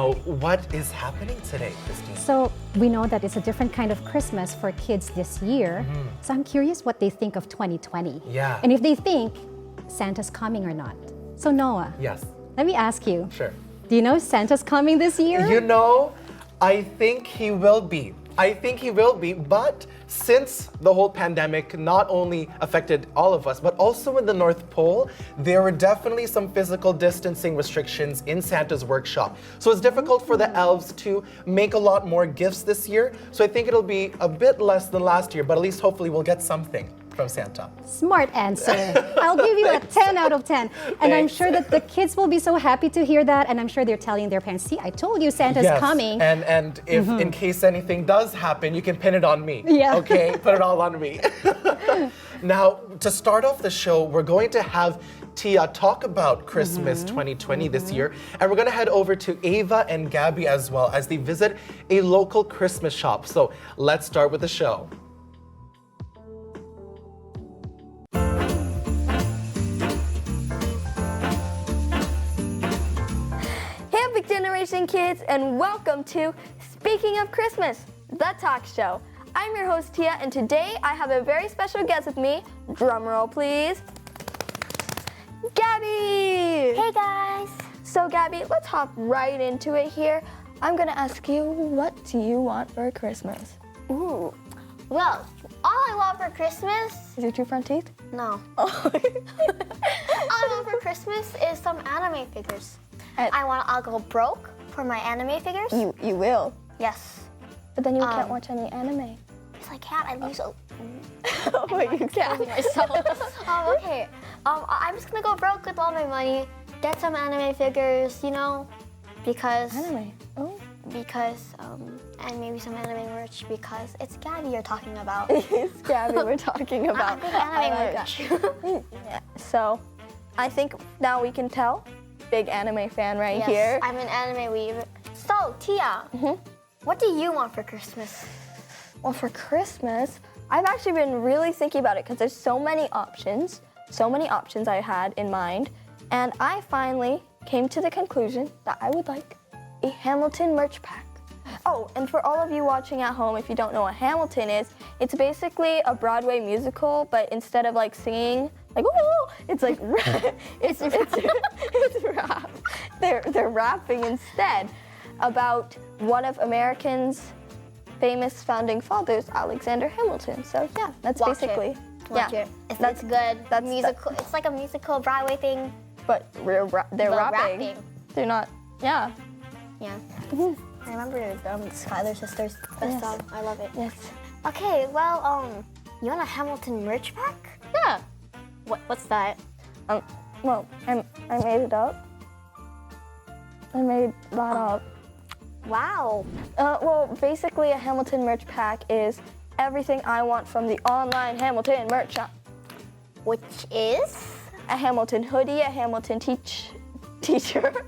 So what is happening today, Christine? So we know that it's a different kind of Christmas for kids this year. So I'm curious what they think of 2020. Yeah. And if they think Santa's coming or not. So Noah, Yes. let me ask you. Sure. Do you know Santa's coming this year? You know, I think he will be. But since the whole pandemic not only affected all of us, but also in the North Pole, there were definitely some physical distancing restrictions in Santa's workshop. So it's difficult for the elves to make a lot more gifts this year. So I think it'll be a bit less than last year, but at least hopefully we'll get something from Santa. Smart answer. I'll give you a 10 out of 10. And I'm Thanks. sure that the kids will be so happy to hear that. And I'm sure they're telling their parents, see, I told you Santa's coming. And if in case anything does happen, you can pin it on me. Yeah. Okay, put it all on me. Now, to start off the show, we're going to have Tia talk about Christmas 2020 this year, and we're going to head over to Ava and Gabby as well as they visit a local Christmas shop. So let's start with the show. Hey, Big Generation kids, and welcome to Speaking of Christmas, the talk show. I'm your host, Tia, and today I have a very special guest with me. Drum roll, please. Gabby! Hey guys! So, Gabby, let's hop right into it here. I'm gonna ask you, what do you want for Christmas? Ooh. Well, all I want for Christmas, Is it your front teeth? no. Oh. All I want for Christmas is some anime figures. And- I'll go broke for my anime figures. You will. Yes. But then you can't Um, watch any anime. Yes, I can. I lose a Oh, you can't. myself. Okay. I'm just gonna go broke with all my money, get some anime figures, because Anime. Oh. and maybe some anime merch because it's Gabby you're talking about. It's Gabby we're talking about. Big anime I like merch. Yeah, so, I think now we can tell. Big anime fan right Yes, here. I'm an anime weeb. So, Tia, what do you want for Christmas? Well, for Christmas, I've actually been really thinking about it because there's so many options I had in mind, and I finally came to the conclusion that I would like a Hamilton merch pack. Oh, and for all of you watching at home, if you don't know what Hamilton is, it's basically a Broadway musical, but instead of like singing, like oh, it's like it's rap. They're rapping instead about one of Americans' famous founding fathers, Alexander Hamilton. So yeah, that's Watch basically Watch it. It's good. that's- musical. It's like a musical Broadway thing. But they're But rapping. rapping. They're not. Yeah. Yeah. I remember the Schuyler Sisters. Best Yes. song. I love it. Yes. Okay. Well, you want a Hamilton merch pack? Yeah. What's that? Well, I made it up. I made that up. Wow. Well, basically, a Hamilton merch pack is everything I want from the online Hamilton merch shop. Which is? A Hamilton hoodie, a Hamilton t-shirt,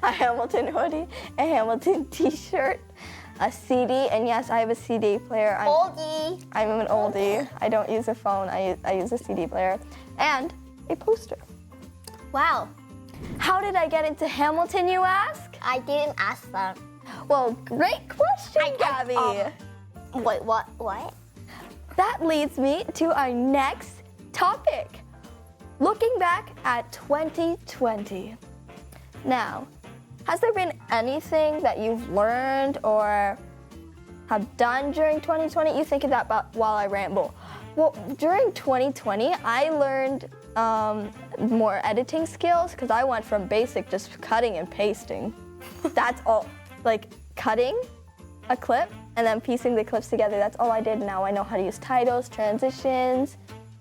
a Hamilton hoodie, a Hamilton t-shirt, a CD, and yes, I have a CD player. Oldie. I'm an oldie. I don't use a phone. I use a CD player, and a poster. Wow. How did I get into Hamilton, you ask? I didn't ask that. Well, great question, Gabby. Wait. What? That leads me to our next topic. Looking back at 2020. Now, has there been anything that you've learned or have done during 2020? You think of that while I ramble. Well, during 2020, I learned more editing skills because I went from basic just cutting and pasting. That's all. Like cutting a clip and then piecing the clips together. That's all I did. Now I know how to use titles, transitions.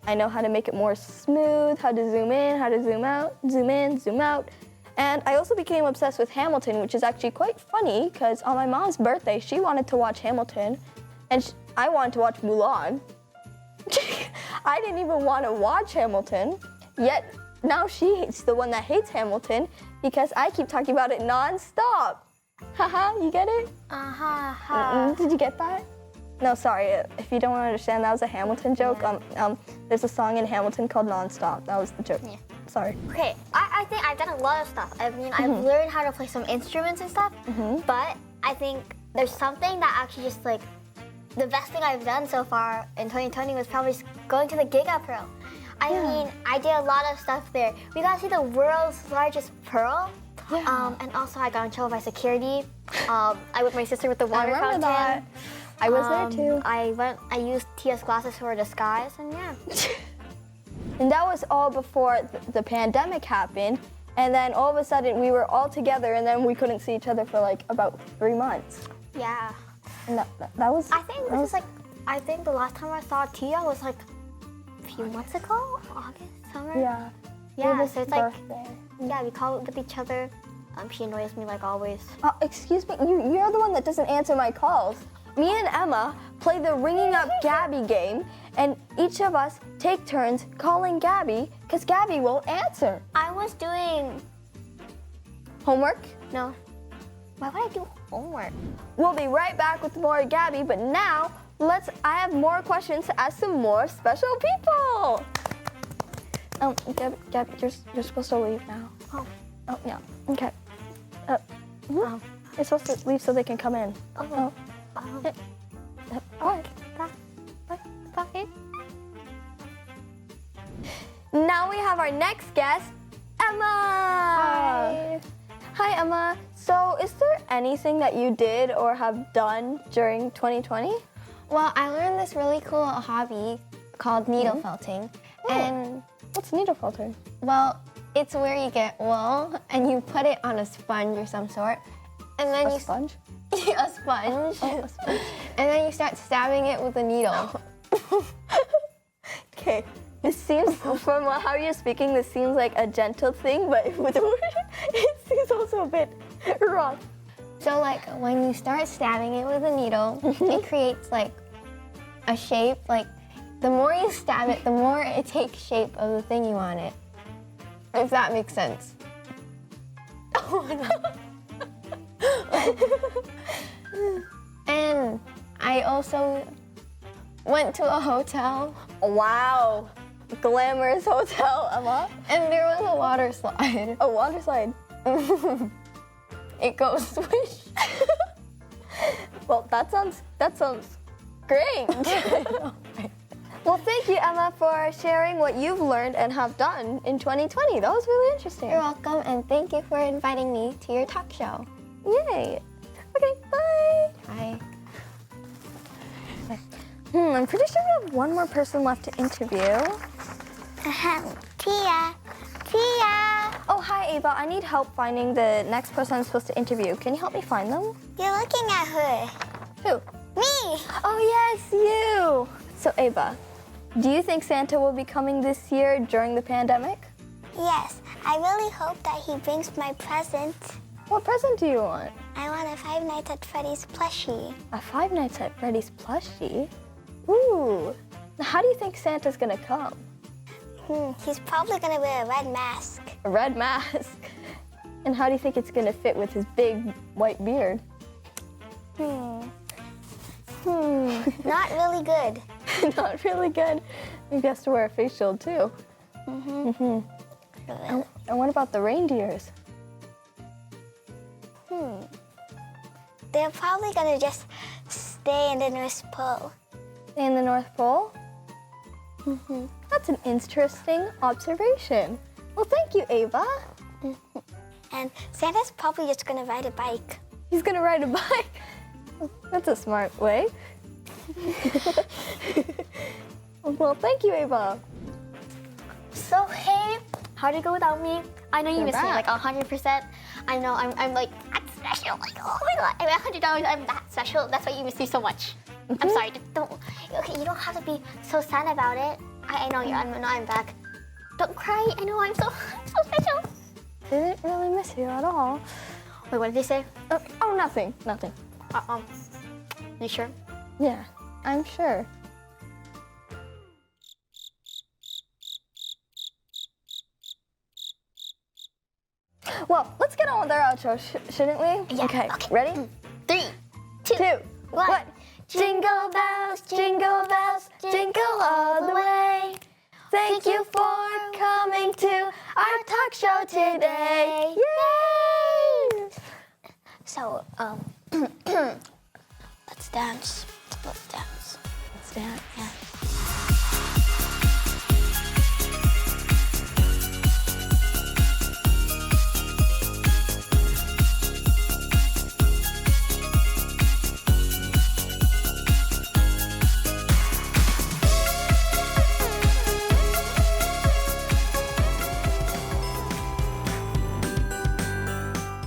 I know how to make it more smooth, how to zoom in, how to zoom out, zoom in, zoom out. And I also became obsessed with Hamilton, which is actually quite funny because on my mom's birthday, she wanted to watch Hamilton and I wanted to watch Mulan. I didn't even want to watch Hamilton, yet now she's the one that hates Hamilton because I keep talking about it non-stop. Haha, you get it? Did you get that? No, sorry, if you don't understand, that was a Hamilton joke. Yeah. There's a song in Hamilton called Non-Stop. That was the joke. Yeah. Sorry. Okay, I think I've done a lot of stuff. I mean, I've learned how to play some instruments and stuff, but I think there's something that actually just like, the best thing I've done so far in 2020 was probably just going to the Giga Pearl. I mean, I did a lot of stuff there. We got to see the world's largest pearl. And also I got in trouble by security. I with my sister with the water I remember fountain. that. I was there too. I used Tia's glasses for a disguise, and yeah. And that was all before the pandemic happened. And then all of a sudden we were all together and then we couldn't see each other for like about 3 months. Yeah. And that was... I think this is like, I think the last time I saw Tia was like a few months ago, August, summer. Yeah. Yeah, It so it's was like, birthday. yeah, we call with each other. She annoys me like always. Excuse me, you're the one that doesn't answer my calls. Me and Emma play the Ringing Up Gabby game, and each of us take turns calling Gabby because Gabby won't answer. I was doing, Homework? no. Why would I do homework? We'll be right back with more Gabby, but now I have more questions to ask some more special people. Gabby, you're supposed to leave now. Oh, yeah. Okay. You're supposed to leave so they can come in. What? Now we have our next guest, Emma. Hi, Emma. So, is there anything that you did or have done during 2020? Well, I learned this really cool hobby called needle felting. And, What's needle felting? well, it's where you get wool and you put it on a sponge or some sort. And then A sponge? a sponge. A sponge. And then you start stabbing it with a needle. Okay. This seems, from how you're speaking, this seems like a gentle thing, but with the word, it seems also a bit rough. So like when you start stabbing it with a needle, it creates like a shape. Like the more you stab it, the more it takes shape of the thing you want it. If that makes sense. And I also went to a hotel Wow. Glamorous hotel, Emma. and there was a water slide. A water slide. It goes swish. Well, that sounds great. Well, thank you, Emma, for sharing what you've learned and have done in 2020. That was really interesting. You're welcome, and thank you for inviting me to your talk show. Yay. Okay, bye. Bye. I'm pretty sure we have one more person left to interview. Tia. Oh, hi, Ava. I need help finding the next person I'm supposed to interview. Can you help me find them? You're looking at her. Who? Me. Oh, yes, you. So, Ava, do you think Santa will be coming this year during the pandemic? Yes, I really hope that he brings my present. What present do you want? I want a Five Nights at Freddy's plushie. A Five Nights at Freddy's plushie? Ooh. Now, how do you think Santa's gonna come? He's probably gonna wear a red mask. A red mask. And how do you think it's gonna fit with his big white beard? Not really good. Not really good. Maybe he has to wear a face shield too. And what about the reindeers? They're probably gonna just stay in the North Pole. In the North Pole? That's an interesting observation. Well, thank you, Ava. And Santa's probably just gonna ride a bike. He's gonna ride a bike. That's a smart way. Well, thank you, Ava. So hey, how'd it go without me? I know you You're missed me back. like 100%. I know I'm like that's special. Like oh my god, I'm $100. I'm that special. That's why you missed me so much. I'm sorry. Don't. Okay, you don't have to be so sad about it. I know I'm back. Don't cry. I know I'm so special. Didn't really miss you at all. Wait, what did they say? Oh, nothing. Nothing. You sure? Yeah, I'm sure. Well, let's get on with our outro, shouldn't we? Yeah, Okay. okay. Ready? 3, 2, 1. Jingle bells, jingle all the way. Thank you for coming to our talk show today. Yay! So, let's dance. Let's dance. Let's dance. Yeah.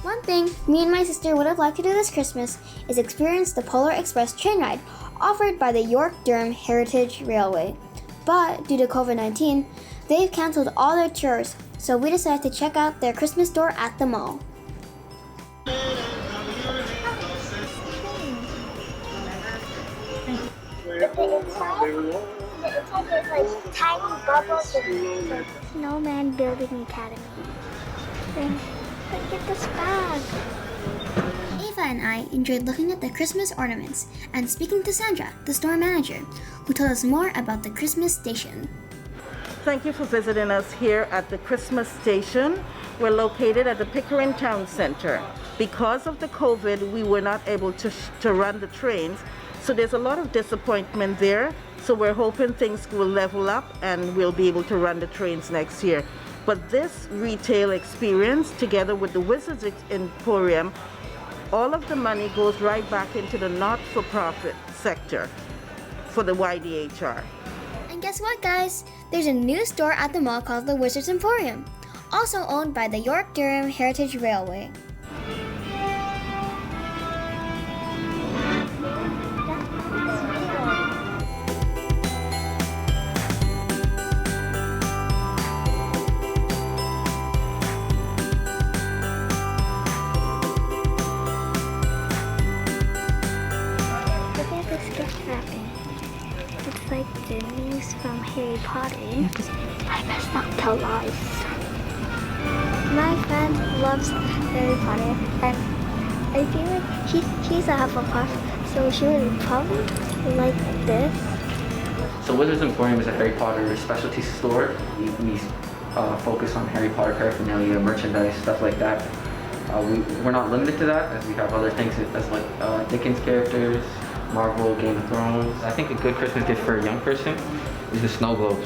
One thing me and my sister would have liked to do this Christmas is experience the Polar Express train ride offered by the York-Durham Heritage Railway. But due to COVID-19, they've canceled all their tours, so we decided to check out their Christmas store at the mall. Inside there's like tiny bubbles and Snowman Building Academy. Look at this bag. Ava and I enjoyed looking at the Christmas ornaments and speaking to Sandra, the store manager, who told us more about the Christmas station. Thank you for visiting us here at the Christmas Station. We're located at the Pickering Town Center. Because of the COVID, we were not able to run the trains, so there's a lot of disappointment there. So we're hoping things will level up and we'll be able to run the trains next year. But this retail experience, together with the Wizards Emporium, all of the money goes right back into the not-for-profit sector for the YDHR. And guess what, guys? There's a new store at the mall called the Wizards Emporium, also owned by the York-Durham Heritage Railway. Look at this gift wrapping. It's like the news from Harry Potter. I must not tell lies. My friend loves Harry Potter, and I feel like she's a Hufflepuff, so she would probably like this. So Wizards Emporium is a Harry Potter specialty store. We focus on Harry Potter paraphernalia, merchandise, stuff like that. We're not limited to that, as we have other things as like Dickens characters, Marvel, Game of Thrones. I think a good Christmas gift for a young person is the snow globe.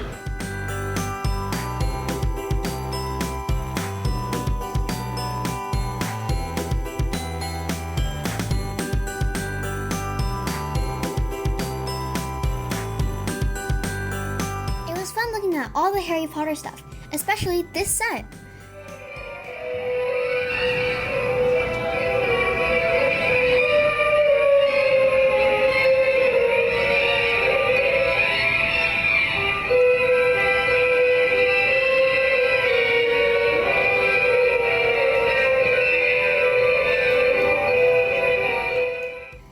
It was fun looking at all the Harry Potter stuff, especially this set.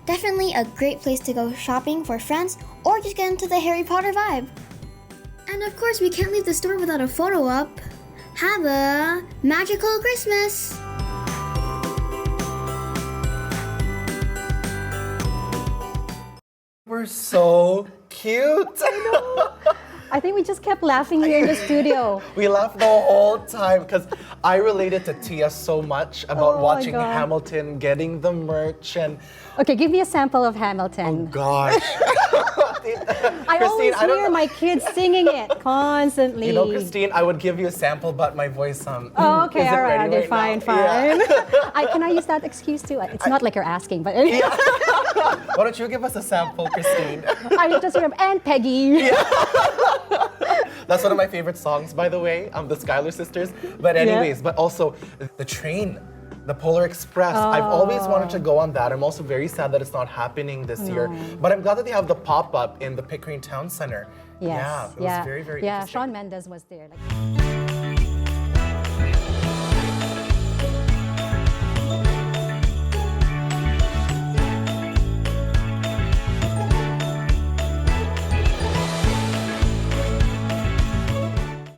Definitely a great place to go shopping for friends or just get into the Harry Potter vibe. And of course, we can't leave the store without a photo op. Have a magical Christmas! We're so cute. I think we just kept laughing here in the studio. We laughed the whole time because I related to Tia so much about Oh my watching God. Hamilton, getting the merch, and Okay, give me a sample of Hamilton. gosh. I always I don't hear know. my kids singing it constantly. You know, Christine, I would give you a sample, but my voice Oh, okay, isn't all right, ready okay, fine, now. Yeah. fine. Can I use that excuse too? It's not like you're asking, but anyway. Why don't you give us a sample, Christine? I just remember, and Peggy. That's one of my favorite songs, by the way, the Schuyler Sisters. But anyways, but also the train, the Polar Express. I've always wanted to go on that. I'm also very sad that it's not happening this year. But I'm glad that they have the pop-up in the Pickering Town Center. Yes, Yeah, it was very, very yeah. interesting. Shawn Mendes was there. Like,